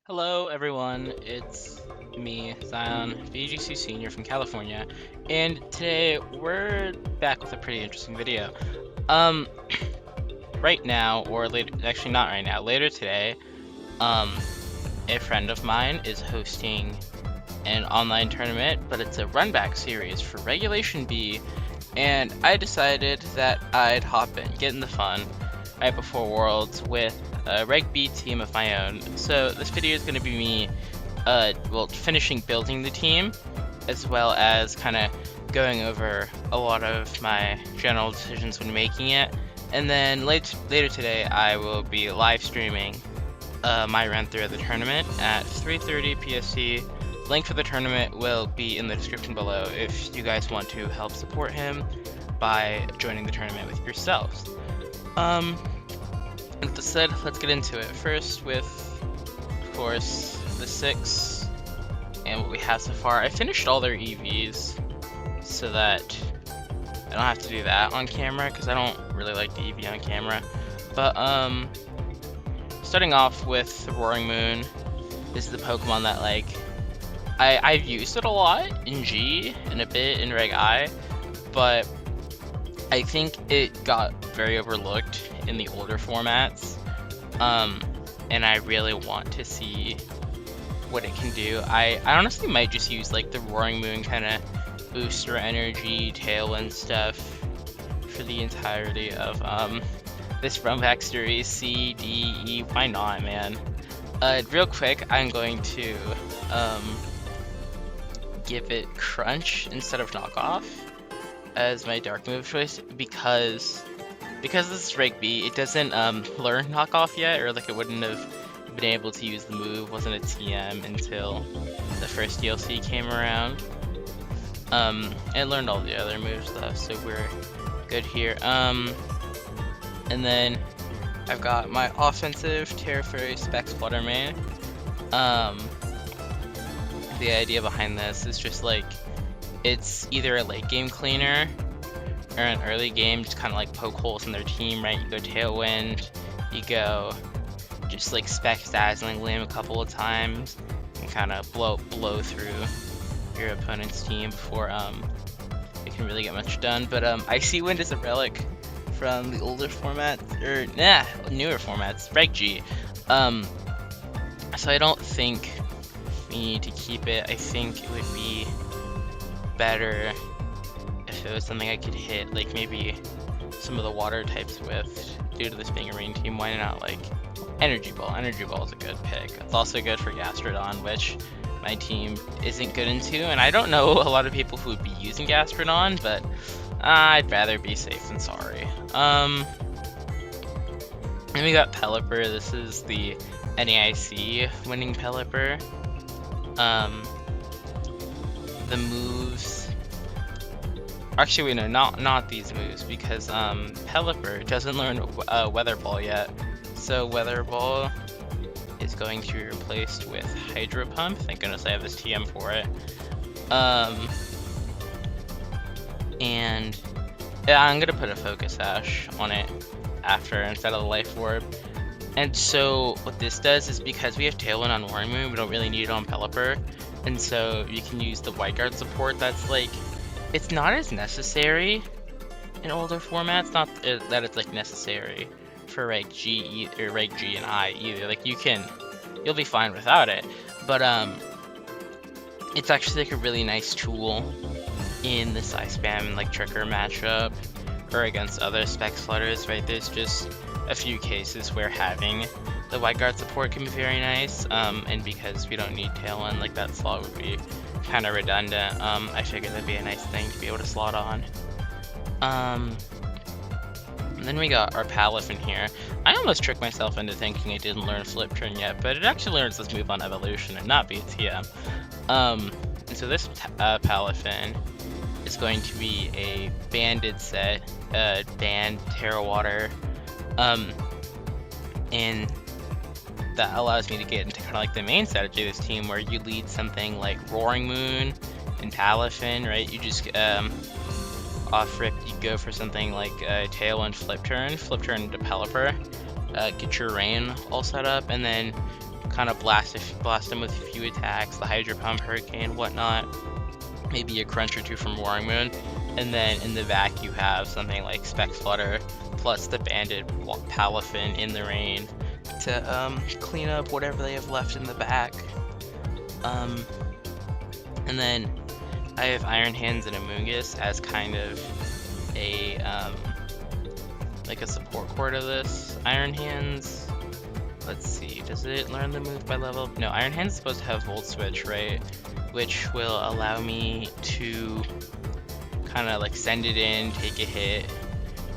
Hello, everyone. It's me, Zion, VGC Senior from California, and today we're back with a pretty interesting video. Um, right now, or later, actually not right now, later today, um, a friend of mine is hosting an online tournament, but it's a runback series for Regulation B, and I decided that I'd hop in, get in the fun, right before Worlds with a Reg B team of my own. So this video is going to be me, finishing building the team, as well as kind of going over a lot of my general decisions when making it. And then later today, I will be live streaming my run through of the tournament at 3:30 PST. Link for the tournament will be in the description below if you guys want to help support him by joining the tournament with yourselves. With that said, let's get into it. First with, of course, the 6 and what we have so far. I finished all their EVs so that I don't have to do that on camera because I don't really like the EV on camera. But, starting off with the Roaring Moon, this is the Pokemon that, like, I've used it a lot in G and a bit in Reg I, but I think it got very overlooked in the older formats, and I really want to see what it can do. I honestly might just use like the Roaring Moon kind of booster energy, tailwind stuff for the entirety of this runback series. C, D, E, why not, man? Real quick, I'm going to give it Crunch instead of Knockoff as my dark move choice because this is Reg B, it doesn't learn Knockoff yet, or like it wouldn't have been able to use the move, wasn't a TM until the first DLC came around. It learned all the other moves though, so we're good here. And then I've got my offensive Terra Fairy Specs Fluttermane. The idea behind this is just like, it's either a late game cleaner or an early game just kind of like poke holes in their team, right? You go Tailwind, you go just like Specs Dazzling Gleam a couple of times and kind of blow through your opponent's team before it can really get much done. But Icy Wind is a relic from the older formats, or newer formats, Reg G. So I don't think we need to keep it. I think it would be better if it was something I could hit, like maybe some of the water types with, due to this being a rain team. Why not like Energy Ball? Energy Ball is a good pick. It's also good for Gastrodon, which my team isn't good into, and I don't know a lot of people who would be using Gastrodon, but I'd rather be safe than sorry. Then we got Pelipper. This is the NAIC winning Pelipper. The moves, actually wait, no, not these moves, because Pelipper doesn't learn Weather Ball yet, so Weather Ball is going to be replaced with Hydro Pump. Thank goodness I have this TM for it. And yeah, I'm gonna put a Focus Sash on it after instead of the Life Orb. And so what this does is, because we have Tailwind on Roaring Moon, we don't really need it on Pelipper, and so you can use the White Guard support. That's like, it's not as necessary in older formats, not that it's like necessary for Reg G or Reg G and I either. Like you'll be fine without it, but it's actually like a really nice tool in the Ice Spam like Tricker matchup or against other Specs Flutters, right? There's just a few cases where having the White Guard support can be very nice, and because we don't need Tailwind, like that slot would be kind of redundant. I figured that'd be a nice thing to be able to slot on. And then we got our Palafin here. I almost tricked myself into thinking it didn't learn Flip Turn yet, but it actually learns this move on Evolution and not BTM. And so this Palafin is going to be a banded set, band Terra Water, and that allows me to get into kind of like the main strategy of this team, where you lead something like Roaring Moon and Palafin, right? You just off rip, you go for something like Tailwind Flip Turn into Pelipper, get your Rain all set up, and then kind of blast them with a few attacks, the Hydro Pump, Hurricane, whatnot, maybe a Crunch or two from Roaring Moon, and then in the back you have something like Spec Flutter plus the Banded Palafin in the rain to clean up whatever they have left in the back. And then I have Iron Hands and Amoonguss as kind of a like a support core to this. Iron Hands, let's see, does it learn the move by level? No, Iron Hands is supposed to have Volt Switch, right? Which will allow me to kind of like send it in, take a hit,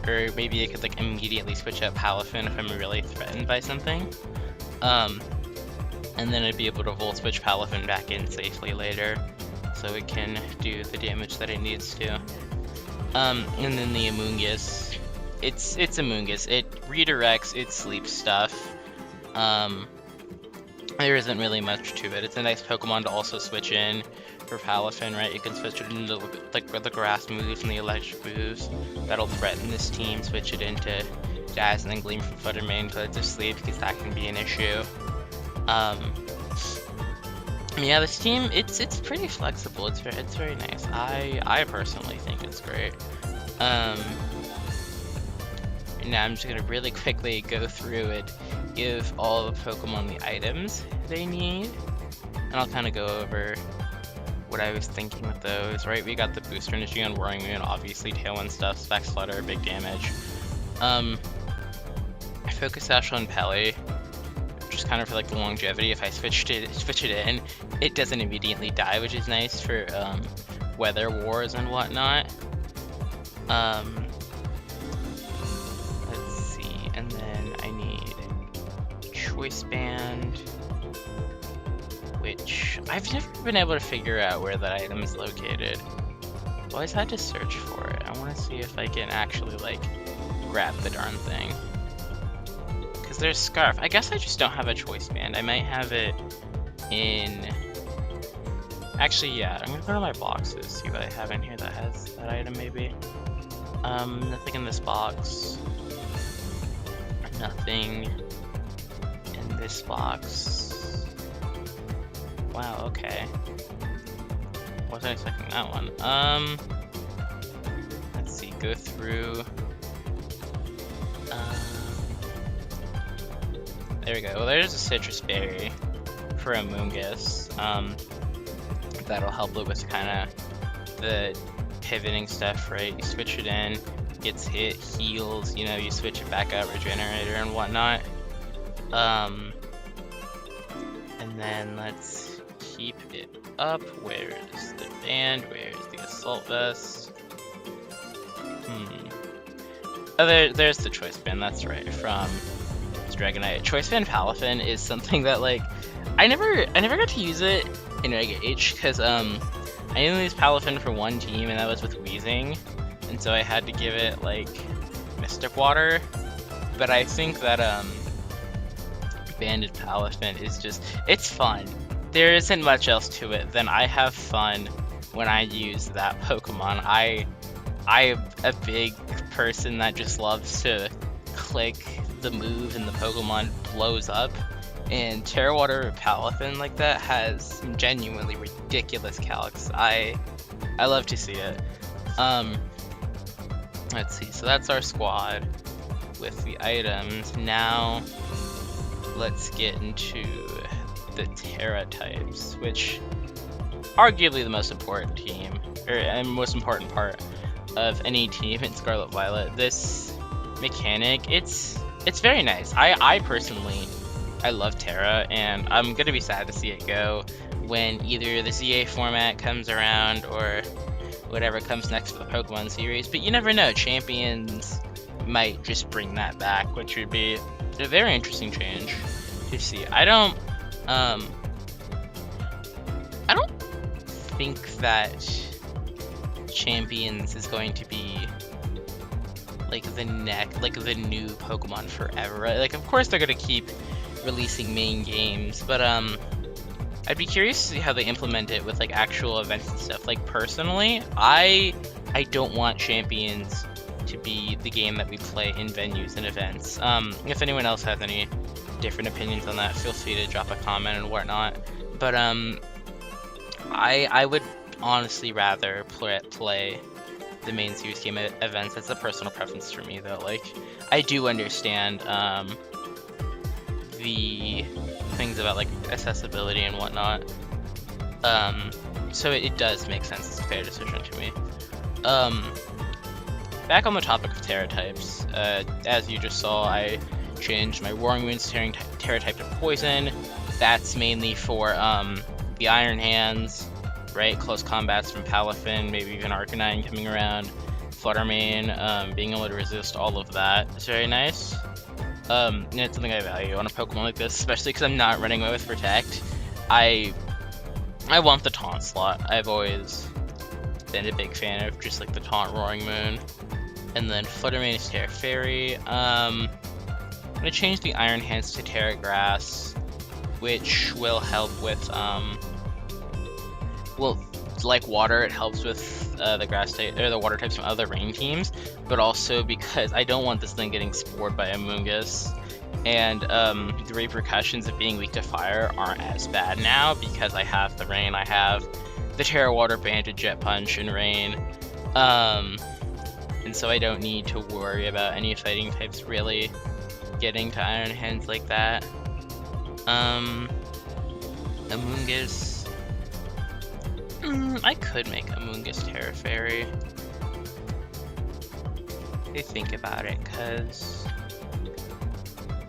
or maybe it could like immediately switch up Palafin if I'm really threatened by something. And then I'd be able to Volt Switch Palafin back in safely later, so it can do the damage that it needs to. And then the Amoonguss, it's Amoonguss. It redirects its sleep stuff. There isn't really much to it. It's a nice Pokemon to also switch in for Palafin, right? You can switch it into like the grass moves and the electric moves that'll threaten this team. Switch it into Dazzling and Gleam from Flutter Mane to let it sleep, because that can be an issue. Yeah, this team, it's pretty flexible. It's very nice. I personally think it's great. Now I'm just gonna really quickly go through and give all the Pokemon the items they need, and I'll kind of go over what I was thinking with those. Right, we got the Booster Energy on Roaring Moon, obviously Tailwind stuff, Spec Flutter, big damage. Focus Sash on Pelly, just kind of for like the longevity. If I switch it in, it doesn't immediately die, which is nice for weather wars and whatnot. Let's see, and then I need Choice Band, which I've never been able to figure out where that item is located. I've always had to search for it. I want to see if I can actually like grab the darn thing. Because there's Scarf. I guess I just don't have a Choice Band. I might have it in... Actually, yeah, I'm gonna go to my boxes, see what I have in here that has that item maybe. Nothing in this box. Nothing in this box. Wow, okay. Wasn't expecting that one. Let's see, go through. There we go. Well, there's a Citrus Berry for Amoonguss. That'll help it with kind of the pivoting stuff, right? You switch it in, gets hit, heals, you know, you switch it back out, Regenerator and whatnot. And then let's keep it up. Where's the band? Where's the Assault Vest? Oh, there's the Choice Band, that's right, from Dragonite. Choice Band Palafin is something that, like, I never got to use it in Reg H, because I only used Palafin for one team, and that was with Weezing, and so I had to give it, like, Mystic Water. But I think that Banded Palafin is just, it's fun. There isn't much else to it than I have fun when I use that Pokemon. I'm a big person that just loves to click the move and the Pokemon blows up, and Terra Water Palafin like that has some genuinely ridiculous calcs. I love to see it. Let's see, so that's our squad with the items. Now let's get into the Terra types, which arguably the most important team, and most important part of any team in Scarlet Violet. This mechanic, it's very nice. I personally, I love Terra, and I'm gonna be sad to see it go when either the ZA format comes around or whatever comes next for the Pokemon series. But you never know, Champions might just bring that back, which would be a very interesting change to see. I don't think that Champions is going to be like the new Pokemon forever, right? Like, of course they're gonna keep releasing main games, but I'd be curious to see how they implement it with like actual events and stuff. Like, personally, I don't want Champions to be the game that we play in venues and events. If anyone else has any different opinions on that, feel free to drop a comment and whatnot. But I would honestly rather play the main series game events. That's a personal preference for me, though. Like, I do understand the things about like accessibility and whatnot. So it does make sense. It's a fair decision to me. Back on the topic of Terra types, as you just saw, I changed my Roaring Wounds Terra type to Poison. That's mainly for the Iron Hands, right? Close combats from Palafin, maybe even Arcanine coming around, Fluttermane, being able to resist all of that is very nice. And it's something I value on a Pokemon like this, especially because I'm not running away with Protect. I want the taunt slot. I've always been a big fan of just like the taunt Roaring Moon. And then Fluttermane is Terra Fairy. I'm gonna change the Iron Hands to Terra Grass, which will help with well, like water, it helps with the grass type or the water types from other rain teams, but also because I don't want this thing getting spored by Amoonguss. And the repercussions of being weak to fire aren't as bad now because I have the rain, I have the Terra Water Banded Jet Punch and Rain, and so I don't need to worry about any fighting types really getting to Iron Hands like that. Amoonguss, I could make Amoonguss Terra Fairy. If you think about it, cause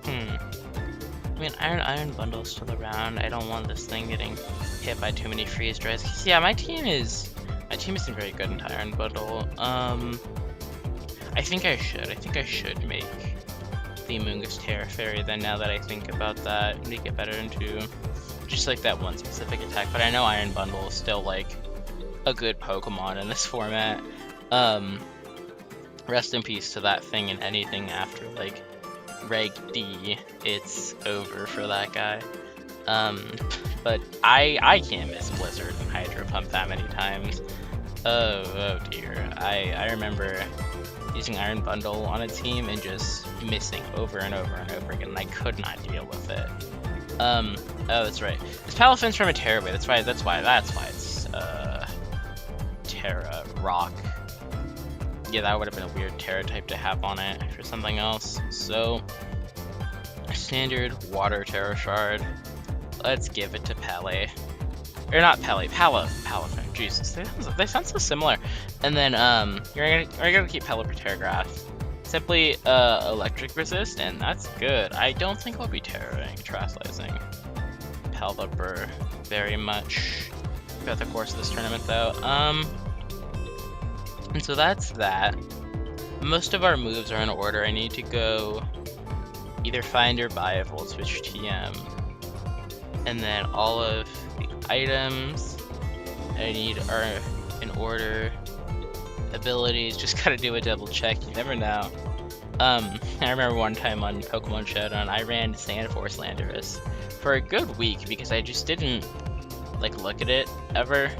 I mean, Iron Bundle's still around. I don't want this thing getting hit by too many freeze dries. Cause yeah, my team isn't very good into Iron Bundle. I think I should make the Amoonguss Terra Fairy then, now that I think about that, make it better into just like that one specific attack. But I know Iron Bundle is still like a good Pokemon in this format. Rest in peace to that thing, and anything after like Reg D, it's over for that guy. But I can't miss Blizzard and Hydro Pump that many times. Oh dear. I remember using Iron Bundle on a team and just missing over and over and over again, and I could not deal with it. Oh, that's right. This Palafin's from a Terra Wave. That's why it's Terra Rock. Yeah, that would have been a weird Terra type to have on it for something else. So, standard Water Terra Shard. Let's give it to Pele. Or not Pele, Palafin. Jesus, they sound so similar. And then you're gonna keep Pele for Terra Grass. Simply electric resist, and that's good. I don't think we'll be terrorizing Pelipper very much throughout the course of this tournament, though. And so that's that. Most of our moves are in order. I need to go either find or buy a Volt Switch TM. And then all of the items I need are in order. Abilities, just gotta do a double check, you never know. I remember one time on Pokemon Showdown, I ran Sandforce Landorus for a good week because I just didn't like look at it ever,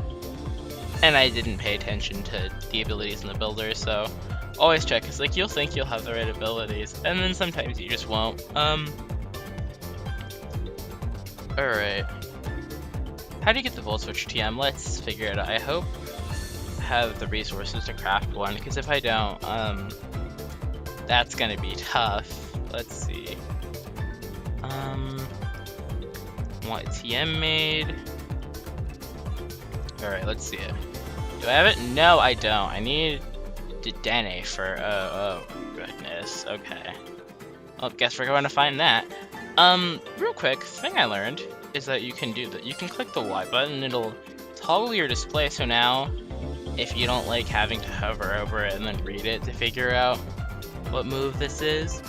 and I didn't pay attention to the abilities in the builder. So always check, because like you'll think you'll have the right abilities, and then sometimes you just won't. Alright. How do you get the Volt Switch TM? Let's figure it out. I hope I have the resources to craft one, because if I don't, that's gonna be tough. Let's see. Want TM made? Alright, let's see it. Do I have it? No, I don't. I need Dedenne for, oh goodness, okay. Well, guess we're going to find that. Real quick, thing I learned is that you can do that. You can click the Y button, it'll toggle your display, so now, if you don't like having to hover over it and then read it to figure out what move this is,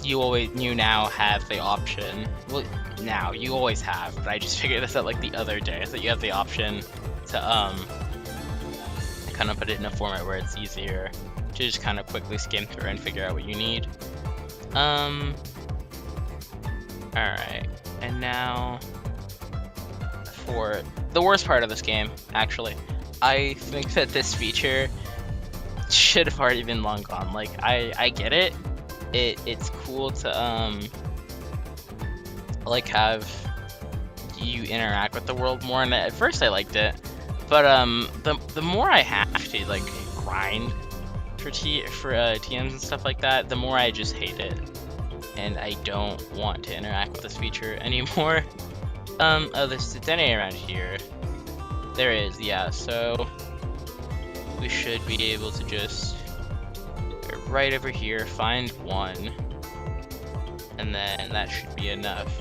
you now have the option. Well, now you always have, but I just figured this out like the other day, so you have the option to kind of put it in a format where it's easier to just kind of quickly skim through and figure out what you need. Alright, and now for the worst part of this game, actually. I think that this feature should have already been long gone. Like, I get it. It's cool to like have you interact with the world more. And at first I liked it, but the more I have to like grind for TMs and stuff like that, the more I just hate it, and I don't want to interact with this feature anymore. Oh, there's a detonator around here. There is, yeah. So we should be able to just go right over here, find one, and then that should be enough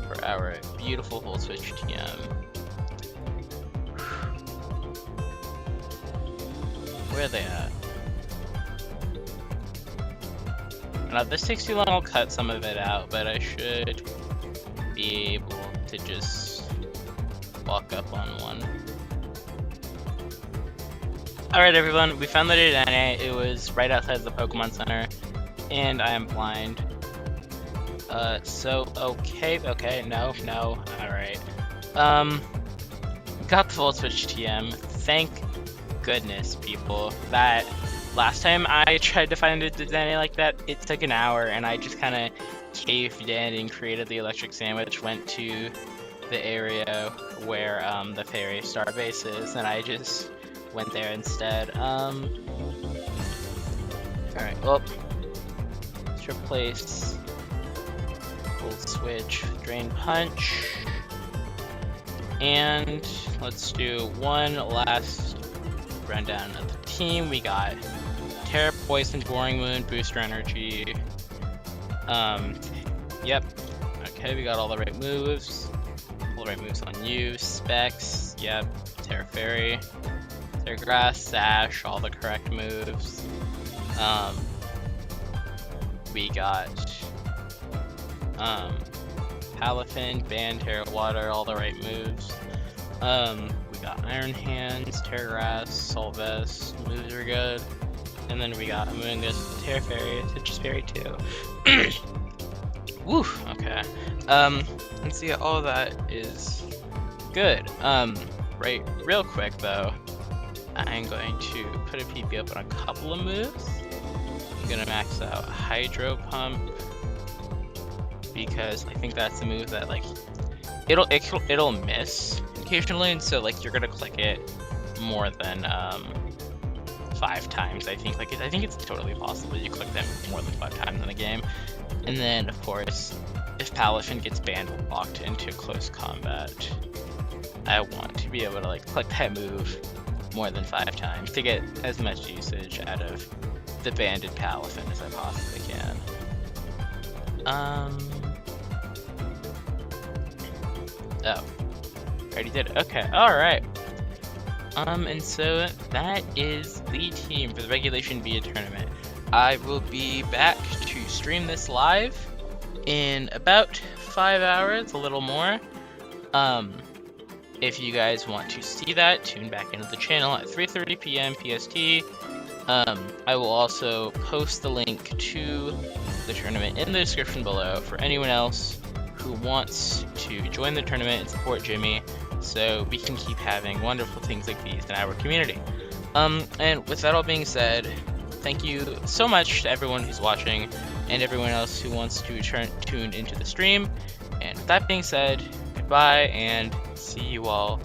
for our beautiful volt switch TM. Where are they at? Now, if this takes too long, I'll cut some of it out, but I should be able to just walk up on one. Alright everyone, we found the Dedenne. It was right outside the Pokemon Center, and I am blind. Okay, no, alright. Got the Volt Switch TM. Thank goodness, people. That last time I tried to find a Dedenne like that, it took an hour, and I just kind of caved in and created the electric sandwich, went to the area where the Fairy Star base is, and I just went there instead. Alright, well, let's replace Volt Switch, Drain Punch, and let's do one last rundown of the team. We got Terra, Poison, Boring Moon, Booster Energy. Yep. Okay, we got all the right moves. All the right moves on you. Specs, yep. Terra Fairy, Terra Grass, Sash, all the correct moves. We got Palafin, Band, Terra Water, all the right moves. We got Iron Hands, Terra Grass, Soul Vest, moves are good. And then we got Amoonguss, Terra Fairy, Citrus Fairy too. Woo, okay. And see, all that is good. Right, real quick though, I'm going to put a PP up on a couple of moves. I'm gonna max out Hydro Pump, because I think that's the move that like it'll miss occasionally, and so like you're gonna click it more than 5 times. I think it's totally possible you click them more than 5 times in a game. And then of course, if Palafin gets banned or locked into close combat, I want to be able to like click that move more than 5 times to get as much usage out of the banded Palafin as I possibly can. Oh, already did it. Okay, alright. And so that is the team for the Regulation Beta tournament. I will be back to stream this live in about 5 hours, a little more. If you guys want to see that, tune back into the channel at 3:30 p.m. PST. I will also post the link to the tournament in the description below for anyone else who wants to join the tournament and support Jimmeh, so we can keep having wonderful things like these in our community. And with that all being said, thank you so much to everyone who's watching and everyone else who wants to tune into the stream. And with that being said, goodbye and see you all